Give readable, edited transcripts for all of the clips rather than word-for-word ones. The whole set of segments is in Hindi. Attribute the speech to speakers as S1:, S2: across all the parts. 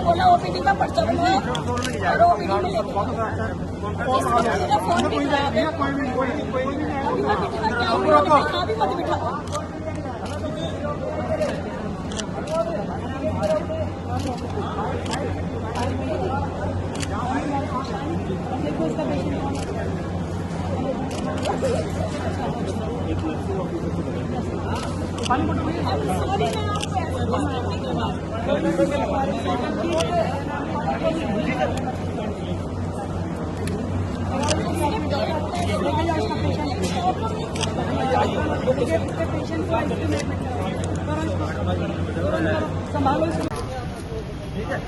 S1: बोला ओपीडी का पर्चा बनवाओ और ओपीडी में लेके फोन भी खराब है। अभी मत बिठा संभालो इसको। ठीक है।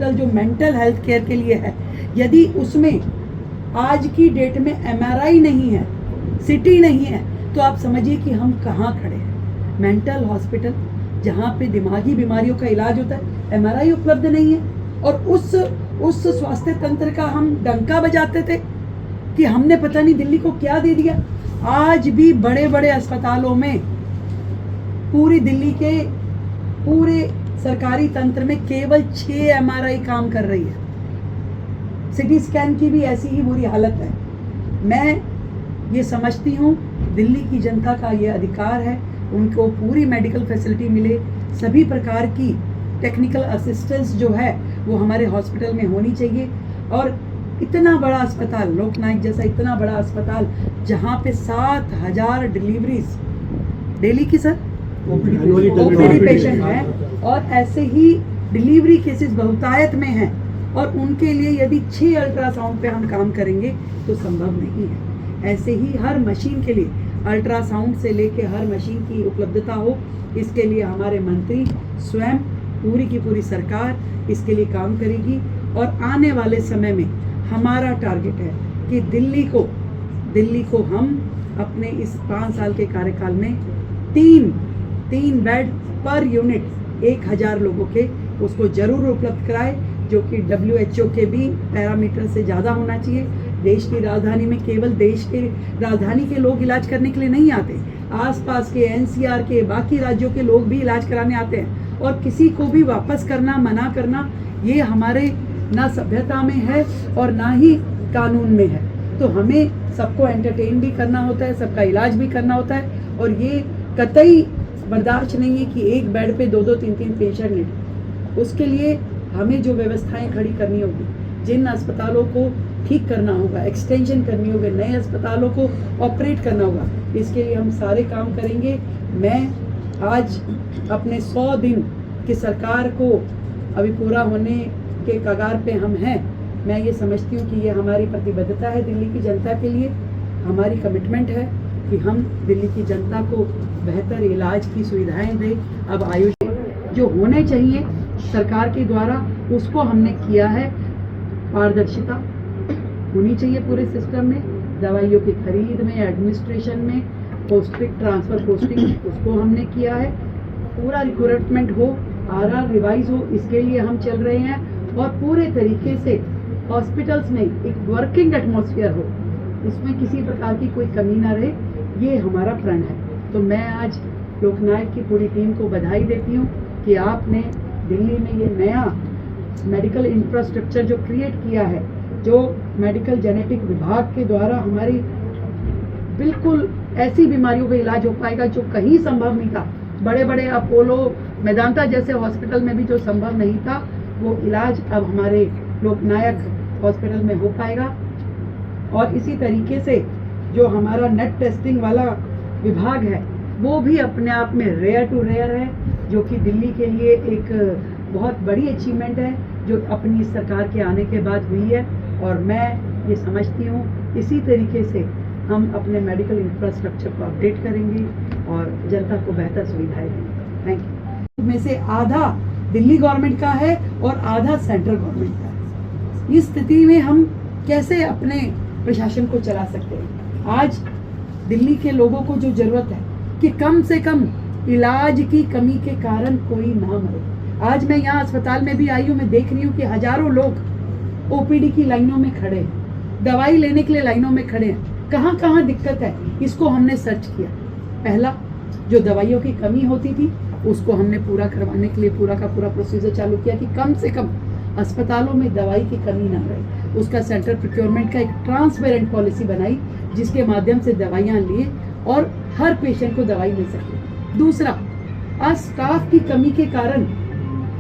S2: जो मेंटल हेल्थ केयर के लिए है, यदि उसमें आज की डेट में एमआरआई नहीं है, सिटी नहीं है, तो आप समझिए कि हम कहाँ खड़े हैं। मेंटल हॉस्पिटल जहाँ पे दिमागी बीमारियों का इलाज होता है, एमआरआई उपलब्ध नहीं है। और उस स्वास्थ्य तंत्र का हम डंका बजाते थे कि हमने पता नहीं दिल्ली को क्या दे दिया। आज भी बड़े बड़े अस्पतालों में, पूरी दिल्ली के पूरे सरकारी तंत्र में केवल 6 एमआरआई काम कर रही है। सिटी स्कैन की भी ऐसी ही बुरी हालत है। मैं ये समझती हूँ दिल्ली की जनता का ये अधिकार है, उनको पूरी मेडिकल फैसिलिटी मिले, सभी प्रकार की टेक्निकल असिस्टेंस जो है वो हमारे हॉस्पिटल में होनी चाहिए। और इतना बड़ा अस्पताल, लोकनायक जैसा इतना बड़ा अस्पताल, जहाँ पे 7000 डिलीवरीज डेली की सर ओपीडी पेशेंट है, और ऐसे ही डिलीवरी केसेस बहुतायत में हैं, और उनके लिए यदि 6 अल्ट्रासाउंड पे हम काम करेंगे तो संभव नहीं है। ऐसे ही हर मशीन के लिए, अल्ट्रासाउंड से लेके हर मशीन की उपलब्धता हो, इसके लिए हमारे मंत्री स्वयं, पूरी की पूरी सरकार इसके लिए काम करेगी। और आने वाले समय में हमारा टारगेट है कि दिल्ली को हम अपने इस 5 साल के कार्यकाल में 3 बेड पर यूनिट 1000 लोगों के उसको जरूर उपलब्ध कराए, जो कि WHO के भी पैरामीटर से ज़्यादा होना चाहिए। देश की राजधानी में केवल देश के राजधानी के लोग इलाज करने के लिए नहीं आते, आसपास के NCR के बाकी राज्यों के लोग भी इलाज कराने आते हैं। और किसी को भी वापस करना, मना करना, ये हमारे ना सभ्यता में है और ना ही कानून में है। तो हमें सबको एंटरटेन भी करना होता है, सबका इलाज भी करना होता है, और ये कतई बर्दाश्त नहीं है कि एक बेड पे 2-2, 3-3 पेशेंट लेट। उसके लिए हमें जो व्यवस्थाएं खड़ी करनी होगी, जिन अस्पतालों को ठीक करना होगा, एक्सटेंशन करनी होगी, नए अस्पतालों को ऑपरेट करना होगा, इसके लिए हम सारे काम करेंगे। मैं आज अपने 100 दिन की सरकार को अभी पूरा होने के कगार पे हम हैं। मैं ये समझती हूँ कि ये हमारी प्रतिबद्धता है दिल्ली की जनता के लिए, हमारी कमिटमेंट है कि हम दिल्ली की जनता को बेहतर इलाज की सुविधाएं दें। अब आयुष जो होने चाहिए सरकार के द्वारा, उसको हमने किया है। पारदर्शिता होनी चाहिए पूरे सिस्टम में, दवाइयों की खरीद में, एडमिनिस्ट्रेशन में, पोस्टिंग ट्रांसफर पोस्टिंग उसको हमने किया है। पूरा रिक्रूटमेंट हो, RR रिवाइज हो, इसके लिए हम चल रहे हैं। और पूरे तरीके से हॉस्पिटल्स में एक वर्किंग एटमॉस्फेयर हो, इसमें किसी प्रकार की कोई कमी ना रहे, ये हमारा प्रण है। तो मैं आज लोकनायक की पूरी टीम को बधाई देती हूँ कि आपने दिल्ली में ये नया मेडिकल इंफ्रास्ट्रक्चर जो क्रिएट किया है, जो मेडिकल जेनेटिक विभाग के द्वारा हमारी बिल्कुल ऐसी बीमारियों का इलाज हो पाएगा जो कहीं संभव नहीं था। बड़े बड़े अपोलो, मेदांता जैसे हॉस्पिटल में भी जो संभव नहीं था, वो इलाज अब हमारे लोकनायक हॉस्पिटल में हो पाएगा। और इसी तरीके से जो हमारा नेट टेस्टिंग वाला विभाग है, वो भी अपने आप में रेयर टू रेयर है, जो कि दिल्ली के लिए एक बहुत बड़ी अचीवमेंट है, जो अपनी सरकार के आने के बाद हुई है। और मैं ये समझती हूँ इसी तरीके से हम अपने मेडिकल इंफ्रास्ट्रक्चर को अपडेट करेंगे और जनता को बेहतर सुविधाएं देंगे। Thank you. में से आधा दिल्ली गवर्नमेंट का है और आधा सेंट्रल गवर्नमेंट का है। इस स्थिति में हम कैसे अपने प्रशासन को चला सकते हैं? आज दिल्ली के लोगों को जो जरूरत है कि कम से कम इलाज की कमी के कारण कोई ना मरे। आज मैं यहाँ अस्पताल में भी आई हूँ, मैं देख रही हूँ कि हजारों लोग ओपीडी की लाइनों में खड़े हैं, दवाई लेने के लिए लाइनों में खड़े हैं। कहाँ कहाँ दिक्कत है, इसको हमने सर्च किया। पहला, जो दवाइयों की कमी होती थी उसको हमने पूरा करवाने के लिए पूरा का पूरा प्रोसीजर चालू किया कि कम से कम अस्पतालों में दवाई की कमी ना रहे। उसका सेंट्रल प्रोक्योरमेंट का एक ट्रांसपेरेंट पॉलिसी बनाई जिसके माध्यम से दवाइयाँ लिए और हर पेशेंट को दवाई मिल सके। दूसरा, आज स्टाफ की कमी के कारण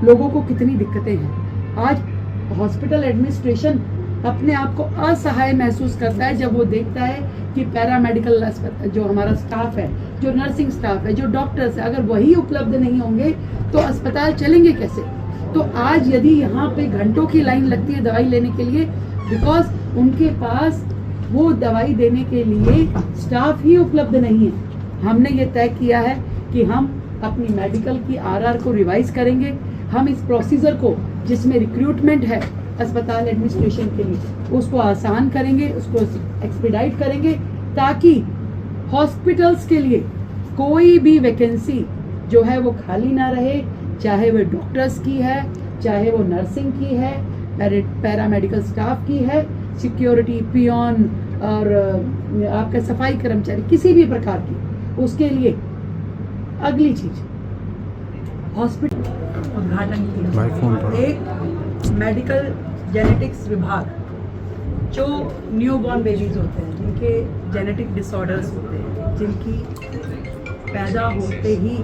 S2: लोगों को कितनी दिक्कतें हैं। आज हॉस्पिटल एडमिनिस्ट्रेशन अपने आप को असहाय महसूस करता है जब वो देखता है कि पैरामेडिकल जो हमारा स्टाफ है, जो नर्सिंग स्टाफ है, जो डॉक्टर्स है, अगर वही उपलब्ध नहीं होंगे तो अस्पताल चलेंगे कैसे। तो आज यदि यहाँ पे घंटों की लाइन लगती है दवाई लेने के लिए, बिकॉज उनके पास वो दवाई देने के लिए स्टाफ ही उपलब्ध नहीं है। हमने ये तय किया है कि हम अपनी मेडिकल की आरआर को रिवाइज करेंगे। हम इस प्रोसीजर को जिसमें रिक्रूटमेंट है अस्पताल एडमिनिस्ट्रेशन के लिए उसको आसान करेंगे, उसको एक्सपीडाइट करेंगे ताकि हॉस्पिटल्स के लिए कोई भी वैकेंसी जो है वो खाली ना रहे, चाहे वो डॉक्टर्स की है, चाहे वो नर्सिंग की है, पैरामेडिकल स्टाफ की है, सिक्योरिटी, पियोन और आपका सफाई कर्मचारी, किसी भी प्रकार की। उसके लिए अगली चीज हॉस्पिटल उद्घाटन किया। एक मेडिकल जेनेटिक्स विभाग, जो न्यूबॉर्न बेबीज होते हैं, जिनके जेनेटिक डिसऑर्डर्स होते हैं, जिनकी पैदा होते ही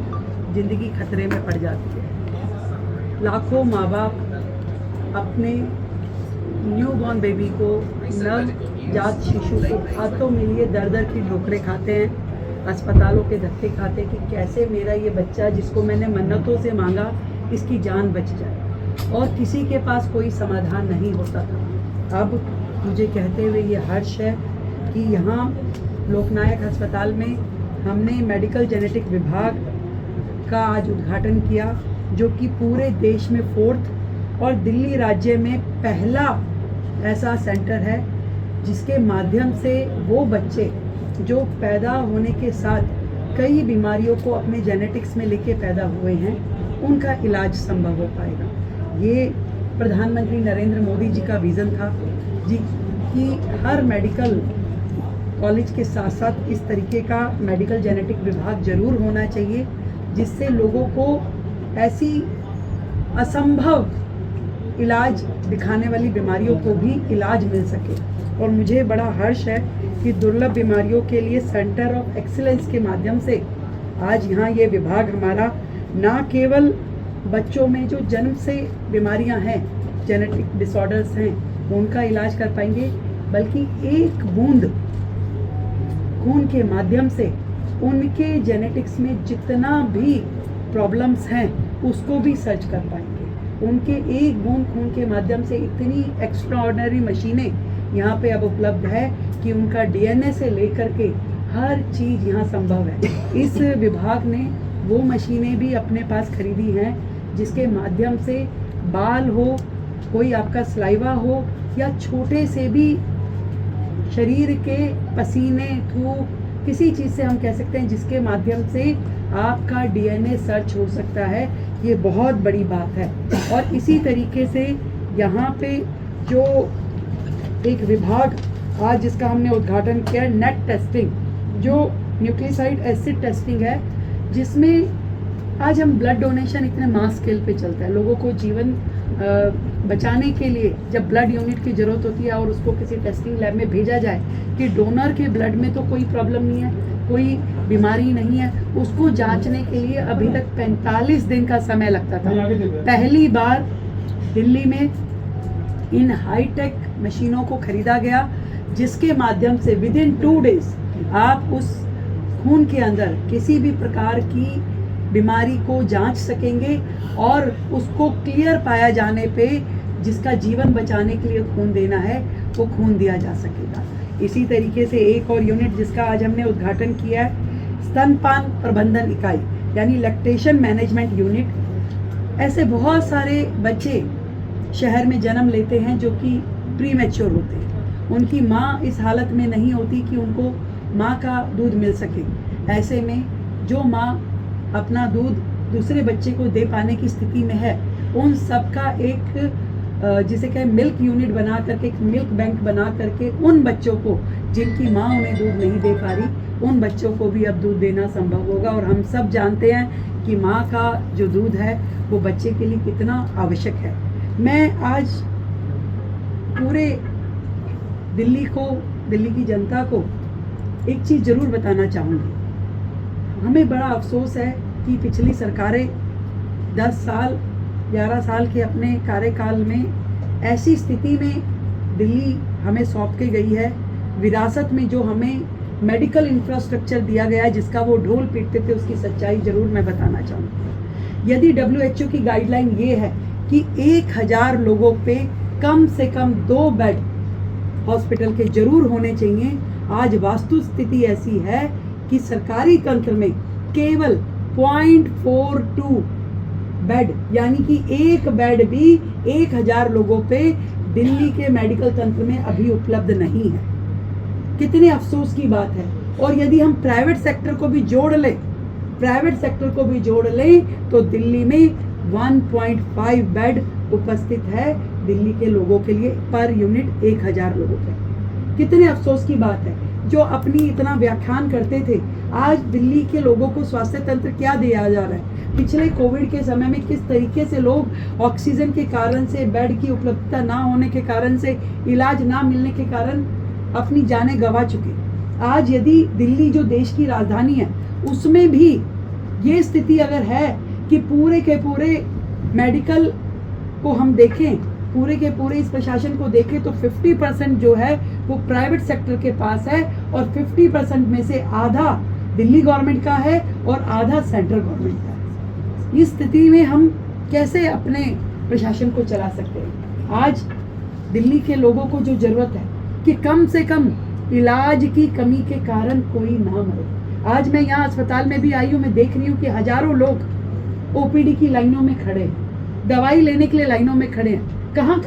S2: जिंदगी खतरे में पड़ जाती है। लाखों माँ बाप अपने न्यूबॉर्न बेबी को, नवजात शिशु को हाथों में लिए दर दर की ठोकरें खाते हैं, अस्पतालों के धक्के खाते हैं कि कैसे मेरा ये बच्चा जिसको मैंने मन्नतों से मांगा इसकी जान बच जाए, और किसी के पास कोई समाधान नहीं होता था। अब मुझे कहते हुए ये हर्ष है कि यहाँ लोकनायक अस्पताल में हमने मेडिकल जेनेटिक विभाग का आज उद्घाटन किया, जो कि पूरे देश में 4th और दिल्ली राज्य में पहला ऐसा सेंटर है जिसके माध्यम से वो बच्चे जो पैदा होने के साथ कई बीमारियों को अपने जेनेटिक्स में लेके पैदा हुए हैं उनका इलाज संभव हो पाएगा। ये प्रधानमंत्री नरेंद्र मोदी जी का विज़न था जी कि हर मेडिकल कॉलेज के साथ साथ इस तरीके का मेडिकल जेनेटिक विभाग जरूर होना चाहिए, जिससे लोगों को ऐसी असंभव इलाज दिखाने वाली बीमारियों को भी इलाज मिल सके। और मुझे बड़ा हर्ष है कि दुर्लभ बीमारियों के लिए सेंटर ऑफ एक्सीलेंस के माध्यम से आज यहाँ ये विभाग हमारा ना केवल बच्चों में जो जन्म से बीमारियाँ हैं, जेनेटिक डिसऑर्डर्स हैं, उनका इलाज कर पाएंगे, बल्कि एक बूंद खून के माध्यम से उनके जेनेटिक्स में जितना भी प्रॉब्लम्स हैं उसको भी सर्च कर पाएंगे। उनके एक बूंद खून के माध्यम से इतनी एक्स्ट्राऑर्डिनरी मशीनें यहाँ पे अब उपलब्ध है कि उनका डीएनए से लेकर के हर चीज़ यहाँ संभव है। इस विभाग ने वो मशीनें भी अपने पास खरीदी हैं जिसके माध्यम से बाल हो, कोई आपका सलाइवा हो, या छोटे से भी शरीर के पसीने, थूक, किसी चीज़ से हम कह सकते हैं जिसके माध्यम से आपका डीएनए सर्च हो सकता है। ये बहुत बड़ी बात है। और इसी तरीके से यहाँ पे जो एक विभाग आज जिसका हमने उद्घाटन किया, नेट टेस्टिंग, जो न्यूक्लियोसाइड एसिड टेस्टिंग है, जिसमें आज हम ब्लड डोनेशन इतने मास स्केल पे चलता है। लोगों को जीवन बचाने के लिए जब ब्लड यूनिट की ज़रूरत होती है और उसको किसी टेस्टिंग लैब में भेजा जाए कि डोनर के ब्लड में तो कोई प्रॉब्लम नहीं है, कोई बीमारी नहीं है, उसको जांचने के लिए अभी तक 45 दिन का समय लगता था। पहली बार दिल्ली में इन हाईटेक मशीनों को खरीदा गया जिसके माध्यम से विदिन 2 डेज आप उस खून के अंदर किसी भी प्रकार की बीमारी को जांच सकेंगे और उसको क्लियर पाया जाने पे जिसका जीवन बचाने के लिए खून देना है वो खून दिया जा सकेगा। इसी तरीके से एक और यूनिट जिसका आज हमने उद्घाटन किया है, स्तनपान प्रबंधन इकाई यानी लैक्टेशन मैनेजमेंट यूनिट। ऐसे बहुत सारे बच्चे शहर में जन्म लेते हैं जो कि प्री मैच्योर होते हैं, उनकी माँ इस हालत में नहीं होती कि उनको माँ का दूध मिल सके। ऐसे में जो माँ अपना दूध दूसरे बच्चे को दे पाने की स्थिति में है, उन सब का एक जिसे कहे मिल्क यूनिट बना करके, एक मिल्क बैंक बना करके उन बच्चों को जिनकी माँ उन्हें दूध नहीं दे पा रही, उन बच्चों को भी अब दूध देना संभव होगा। और हम सब जानते हैं कि माँ का जो दूध है वो बच्चे के लिए कितना आवश्यक है। मैं आज पूरे दिल्ली की जनता को एक चीज़ ज़रूर बताना चाहूँगी। हमें बड़ा अफसोस है कि पिछली सरकारें 10 साल 11 साल के अपने कार्यकाल में ऐसी स्थिति में दिल्ली हमें सौंप के गई है, विरासत में जो हमें मेडिकल इंफ्रास्ट्रक्चर दिया गया है जिसका वो ढोल पीटते थे, उसकी सच्चाई ज़रूर मैं बताना चाहूँगी। यदि WHO की गाइडलाइन ये है कि 1000 लोगों पे कम से कम 2 बेड हॉस्पिटल के जरूर होने चाहिए, आज वास्तु स्थिति ऐसी है कि सरकारी तंत्र में केवल 0.42 बेड यानी कि एक बेड भी 1000 लोगों पे दिल्ली के मेडिकल तंत्र में अभी उपलब्ध नहीं है। कितने अफसोस की बात है। और यदि हम प्राइवेट सेक्टर को भी जोड़ लें तो दिल्ली में 1.5 बेड उपस्थित है दिल्ली के लोगों के लिए पर यूनिट 1000 लोगों पे। कितने अफसोस की बात है। जो अपनी इतना व्याख्यान करते थे, आज दिल्ली के लोगों को स्वास्थ्य तंत्र क्या दिया जा रहा है। पिछले कोविड के समय में किस तरीके से लोग ऑक्सीजन के कारण से, बेड की उपलब्धता ना होने के कारण से, इलाज ना मिलने के कारण अपनी जानें गंवा चुके। आज यदि दिल्ली जो देश की राजधानी है उसमें भी ये स्थिति अगर है कि पूरे के पूरे मेडिकल को हम देखें, पूरे के पूरे इस प्रशासन को देखें तो 50% जो है वो प्राइवेट सेक्टर के पास है और 50% में से आधा दिल्ली गवर्नमेंट का है और आधा सेंट्रल गवर्नमेंट का है। इस स्थिति में हम कैसे अपने प्रशासन को चला सकते हैं। आज दिल्ली के लोगों को जो जरूरत है कि कम से कम इलाज की कमी के कारण कोई ना मरे। आज मैं यहाँ अस्पताल में भी आई हूँ, मैं देख रही हूँ कि हजारों लोग OPD की लाइनों में खड़े हैं, दवाई लेने के लिए लाइनों में खड़े हैं। कहाँ